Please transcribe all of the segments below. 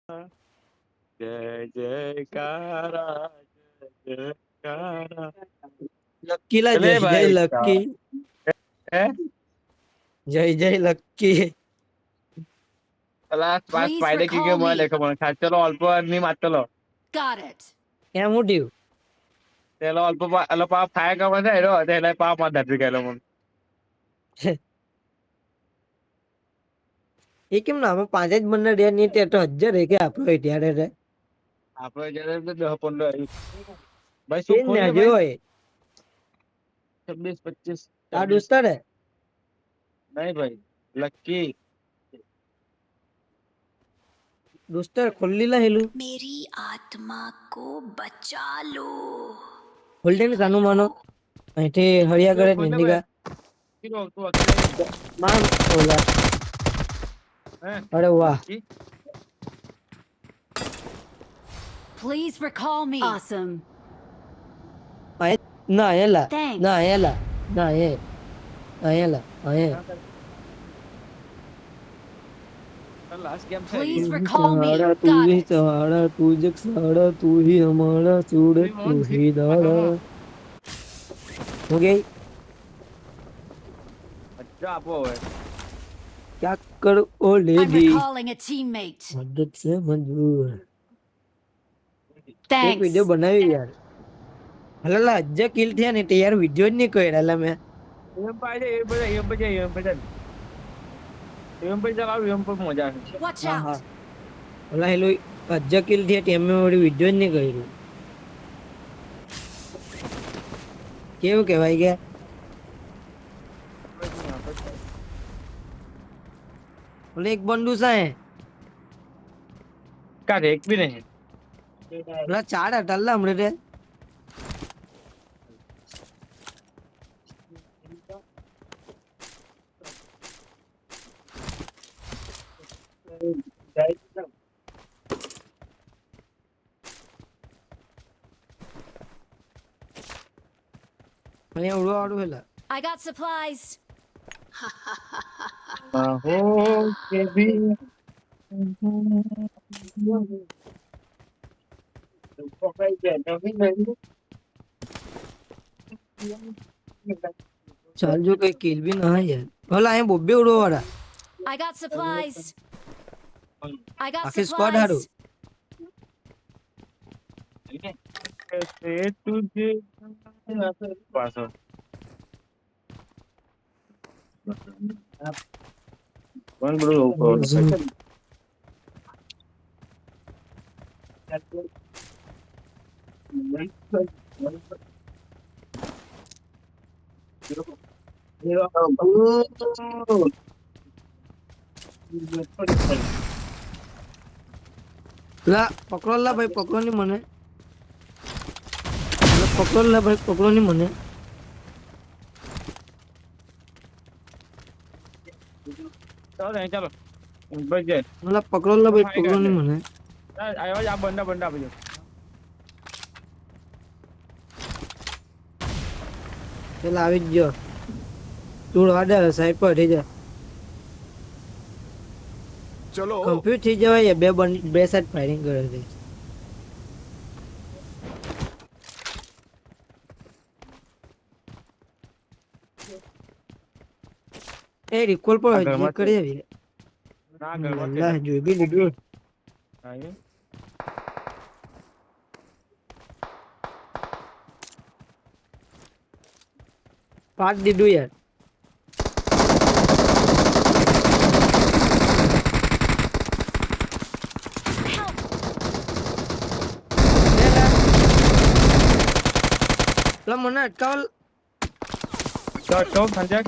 જય જયકારા જય જયકારા લક્કી લા ચલે જય જય ભાઈ લક્કી હે જય જય લક્કી અલા પાસ Please સ્પાઈડર કી કે recall મને me. લેખો મને ખાસ ચલો અલ્પ ની માત ચલો Got it. કેમ ઉઠ્યું ચલો અલ્પ અલ્પ પાપ ખાય કે મને હેરો એટલે પાપ માં ધરતી ગયેલો મને એ કેમ ના અમે પાંચ જ બંને રહ્યા ની તો 1000 કે આપણો ત્યારે રે આપણે જયારે 10-15 ભાઈ તે શું જ ને ખોલીએ જો ભાઈ 26-25 આ 26 દોસ્તર હે નહીં ભાઈ લકી દોસ્તર ખોલી લા હેલું मेरी आत्मा को बचा लो. ખોલ દે ને કાનું માનો અહીંથી હરિયા કરે ખોલ દે નિંદિકા ભાઈ તું અકેલે માન ઓલા હે અરે વાહ lucky Please recall me. Awesome. ના એલા Thanks. ના એલા ના એ એલા લાસ્ટ ગેમ છે Please recall me. सहारा तू Got ही it. सहारा तू जग सहारा तू ही हमारा सूरज तू ही दाड़ा हो गई મજા આપો હવે क्या कर ओ I'm lady recalling a teammate. मदद से मंजूर एक Thanks. वीडियो बनावी यार हला अज्जा किल થયા ને તે યાર વિડિયો જ નહીં કર્યા લા મે એમ પાડે એમ પર ચલાવ એમ પર મજા આવે Watch હા out. હા હલા હેલો અज्जा કિલ થયા તે મે વળી વિડિયો જ નહીં કર્યું કેવું કહેવાય ગયા ઓલે એક બંદુ છે કા એક બી નહીં ઓલા ચાર હતા લા હમણે રે મને ઉડવા વાળું હેલા I got supplies. हो के भी ચાલ જો કઈ કિલ બી ના યાર હલા અહીં બોબે ઉડવા વાળા I got supplies. I got આખી સ્ક્વોડ હારું supplies. कैसे तुझे पास कौन बड़ो લા પકડો લા ભાઈ પકડો ની મને લા પકડો લા ભાઈ પકડો ની મને चलो नहीं चलो बच गए લા પકડો લા ભાઈ પકડો ની મને आयो आ बंदा बंदा बजो પેલા આવી જ ગયો તું વાડે સાઈડ પર થઈ જા चलो કમ્પ્યુટ થઈ જવાય બે સાઈડ ફાયરિંગ કરે છે એ રિકોલ પર આગળ હજી કરી આવી ना घर में અલ્લાહ જોઈ બી લીધું आइए પાટ દીધું યાર પેલા મને અટકાવલ चलो संजय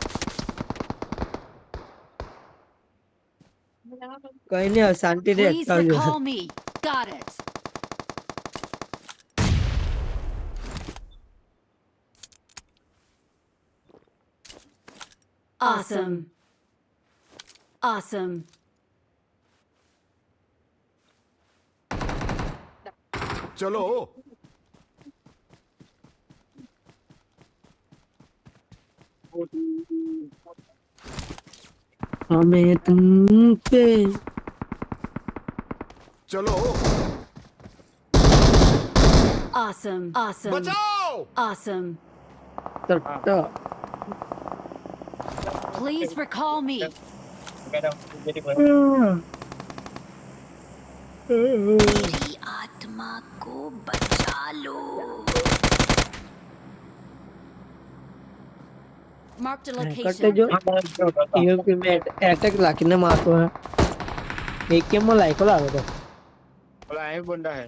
કઈ નઈ શાંતિ રે Please અટકાવજો recall me. Got it. Awesome. Awesome. चलो हमें तुम पे चलो Awesome. Awesome. बचाओ Awesome. તો Please recall me. मेरी आत्मा को बचा लो. Marked a કરતે location. જો યુપી મે એટેક લાખીને મારતો હે એક કેમ માં લાઈકો લાવે તો ઓલા અહીં બંડા હે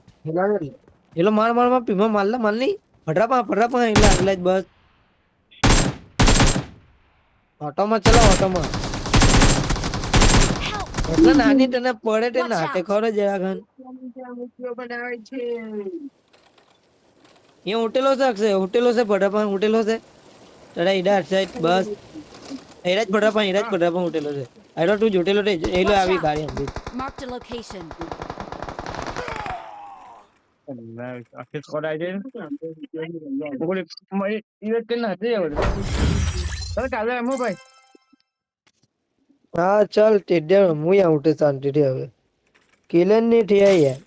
એલો માર માર માં પીમાં માર ની ફટરાપા એટલે આગલા જ બસ ઓટોમાં ચલો ઓટોમાં Help. એટલે નાની તને પડે તે Watch નાટે out. ખરો જરા ઘન અહીંયા હોટેલો છે અક્ષય હોટેલો છે ફટરાપા હોટેલો છે તડા ઈડા સાઈડ બસ ઈડા જ ફટરાપા હોટેલો છે આઈડો તું હોટેલો રે એલો આવી ગાડી અંદી Marked a location. આખી સ્કોડ આવી જાય ઓલી મારી ઈવેટ કરીને હતી હવે ચાલ કાલે એમો ભાઈ હા ચાલ ટેડિયા હું યા ઉઠે શાંતિથી હવે કિલન ની થયા યાર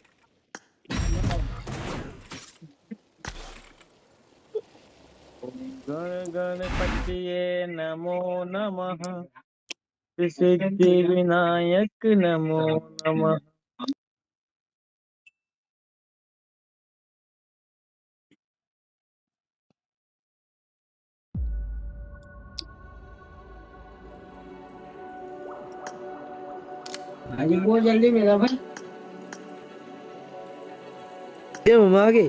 ગણ ગણપતિએ નમો નમઃ સિદ્ધિ વિનાયક નમો નમઃ આજે બહુ જલ્દી મેરા ભાઈ તે મમ્મા આગે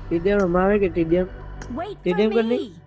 ટીડિયમ મમ્મા આવે કે ટીડિયમ Wait for ટીડિયમ કરને me.